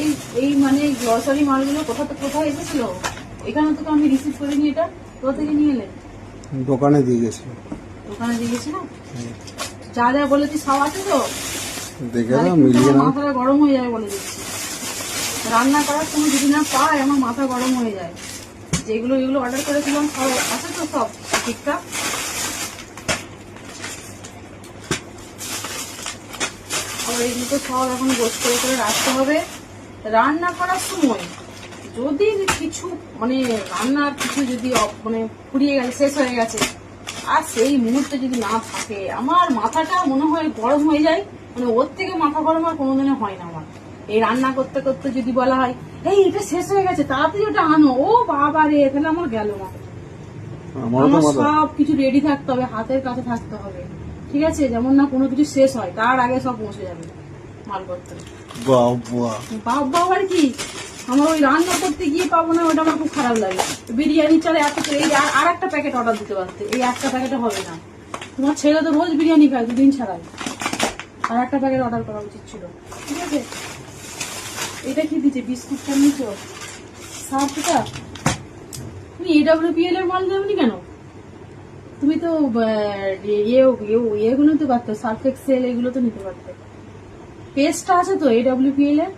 এই এই মানে গ্রসারি মালগুলো কোথায় এসেছিল? এখানে তো আমি রিসিভ করিনি। এটা কোথা থেকে নিয়ে এলে? দোকানে দিয়ে গেছি। দোকানে দিয়ে গেছি না? যা যা বলেছি সব আছে তো? দেখে না মিলিয়ে না। মাথাটা গরম হয়ে যাবে বলে দিচ্ছি। রান্না করার সময় যদি না পাই আমার মাথা গরম হয়ে যায়। যেগুলো এগুলো অর্ডার করেছিলাম সব আছে তো, সব ঠিকঠাক? আর এগুলো তো সব এখন গোছ করে করে রাখতে হবে রান্না করার সময়। যদি কিছু মানে রান্নার কিছু যদি মানে ফুরিয়ে গেছে, শেষ হয়ে গেছে, আর সেই মুহূর্তে যদি না থাকে আমার মাথাটা মনে হয় গরম হয়ে যায়। মানে ওর থেকে মাথা গরম আর কোনোদিনও হয় না আমার। এই রান্না করতে করতে যদি বলা হয় এই এটা শেষ হয়ে গেছে তাড়াতাড়ি ওটা আনো, ও বাবা রে, তাহলে আমার গেল মাথা। আমার সব কিছু রেডি থাকতে হবে, হাতের কাছে থাকতে হবে, ঠিক আছে? যেমন না কোনো কিছু শেষ হয় তার আগে সব পৌঁছে যাবে মালপত্র। বাবা আর কি, আমার ওই রান্না করতে গিয়ে পাবো না, ওটা আমার খুব খারাপ লাগে। বিরিয়ানি চালে এত, এই আর একটা প্যাকেট অর্ডার দিতে পারতে, এই একটা প্যাকেটে হবে না। তোমার ছেলে তো রোজ বিরিয়ানি খায়, দুদিন ছাড়াই। আর একটা প্যাকেট অর্ডার করা উচিত ছিল, ঠিক আছে? এটা কি দিচ্ছে? বিস্কুটটা নিচ্ছো, সার্ফটা। তুমি AWPL এর মাল দেবনি কেন? তুমি তো এগুলো নিতে পারতো, সার্ফ এক্সেল এগুলো তো নিতে পারতে। পেস্টটা আছে তো AWPL এর?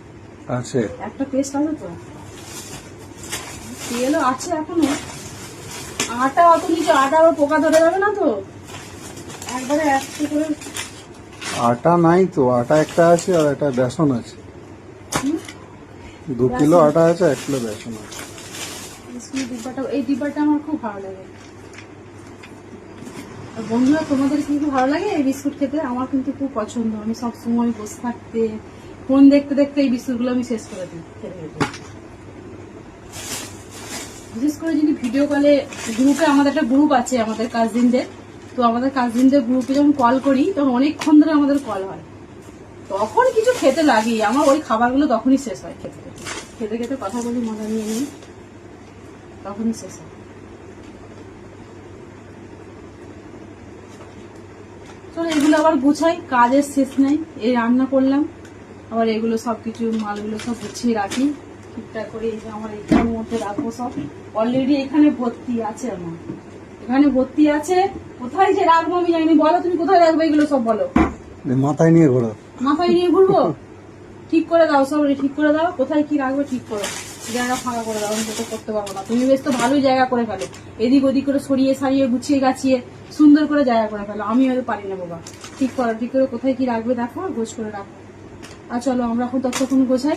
আছে একটা পেস্ট আছে তো, তেলও আছে এখনো। আটা অত নিচে, আটা আবার পোকা ধরে যাবে না তো? একবারে একটু করে। আটা নাই তো, আটা একটা আছে আর একটা বেসন আছে। 2 কিলো আটা আছে, 1 কিলো বেসন আছে। এই ডিব্বাটা আমার খুব ভালো লাগে। বন্ধুরা, তোমাদের কিন্তু ভালো লাগে এই বিস্কুট খেতে? আমার কিন্তু খুব পছন্দ। আমি সব সময় বসে থাকতে ফোন দেখতে দেখতে এই বিস্কুটগুলো আমি শেষ করে দিই খেতে খেতে। বিশেষ করে যদি ভিডিও কলে, গ্রুপে আমাদের একটা গ্রুপ আছে আমাদের কাজিনদের, তো আমাদের কাজিনদের গ্রুপে যখন কল করি তখন অনেকক্ষণ ধরে আমাদের কল হয়, তখন কিছু খেতে লাগি। আমার ওই খাবারগুলো তখনই শেষ হয়, খেতে খেতে খেতে খেতে কথা বলি, মজা নিয়ে নিই, তখনই শেষ হয়। চলো এগুলো আবার গুছাই, কাজের শেষ নেই। এই রান্না করলাম, আবার এগুলো সবকিছু মালগুলো সব গুছিয়ে রাখি ঠিকঠাক করে। এই যে আমার এখানের মধ্যে রাখবো সব। অলরেডি এখানে ভর্তি আছে, আমার এখানে ভর্তি আছে। কোথায় যে রাখবো আমি জানি। বলো তুমি কোথায় রাখবে এগুলো সব, বলো। মাথায় নিয়ে ঘোরো। মাথায় নিয়ে ঘুরবো? ঠিক করে দাও, সব ঠিক করে দাও, কোথায় কি রাখবে ঠিক করো। জায়গা ফাঁকা করে দাও, আমি তো করতে পারবো না। তুমি বেশ তো ভালোই জায়গা করে ফেলো, এদিক ওদিক করে সরিয়ে সারিয়ে গুছিয়ে গাছিয়ে সুন্দর করে জায়গা করে ফেলো। আমি হয়তো পারি না বাবা। ঠিক করো, ঠিক করে কোথায় কি রাখবে দেখো, গোছ করে রাখো। আর চলো আমরা এখন ততক্ষণ গোছাই।